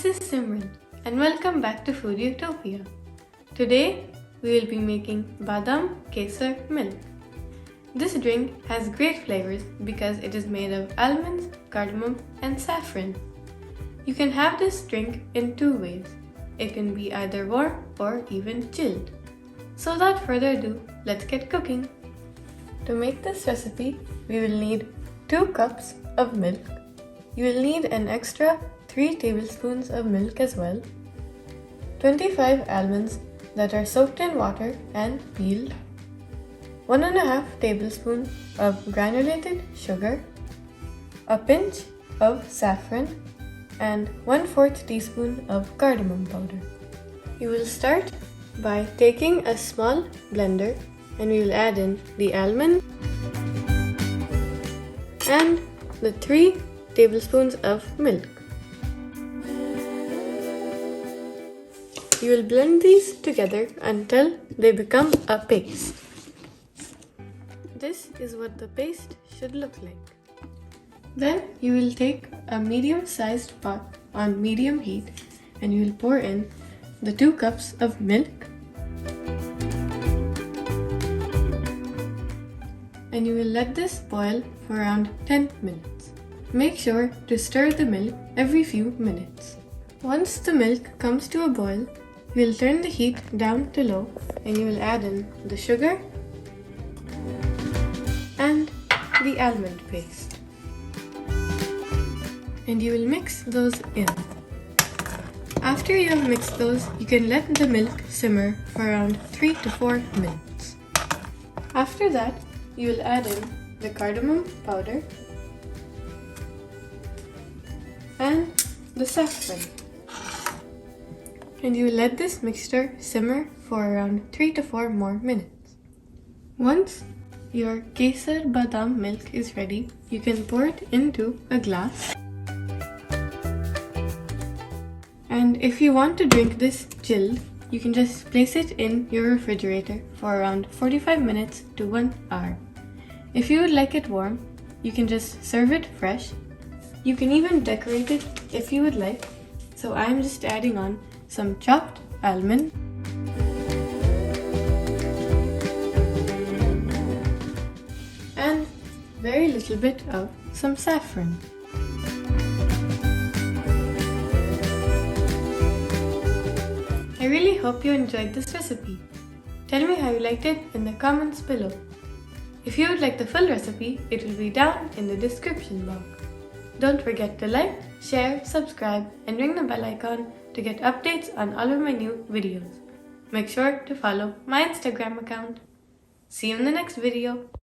this is Simran and welcome back to Food Utopia. Today we will be making Badam Kesar milk. This drink has great flavors because it is made of almonds, cardamom and saffron. You can have this drink in two ways. It can be either warm or even chilled. So without further ado, let's get cooking. To make this recipe, we will need 2 cups of milk. You will need an extra 3 tablespoons of milk as well, 25 almonds that are soaked in water and peeled, 1.5 tablespoons of granulated sugar, a pinch of saffron, and 1/4 teaspoon of cardamom powder. You will start by taking a small blender and we will add in the almond and the 3 tablespoons of milk. You will blend these together until they become a paste. This is what the paste should look like. Then you will take a medium-sized pot on medium heat and you will pour in the 2 cups of milk and you will let this boil for around 10 minutes. Make sure to stir the milk every few minutes. Once the milk comes to a boil, you will turn the heat down to low and you will add in the sugar and the almond paste. And you will mix those in. After you have mixed those, you can let the milk simmer for around 3 to 4 minutes. After that, you will add in the cardamom powder and the saffron. And you will let this mixture simmer for around 3 to 4 more minutes. Once your Kesar Badam milk is ready, you can pour it into a glass. And if you want to drink this chilled, you can just place it in your refrigerator for around 45 minutes to 1 hour. If you would like it warm, you can just serve it fresh. You can even decorate it if you would like. So I'm just adding on some chopped almond and very little bit of some saffron. I really hope you enjoyed this recipe. Tell me how you liked it in the comments below. If you would like the full recipe, it will be down in the description box. Don't forget to like, share, subscribe and ring the bell icon to get updates on all of my new videos. Make sure to follow my Instagram account. See you in the next video.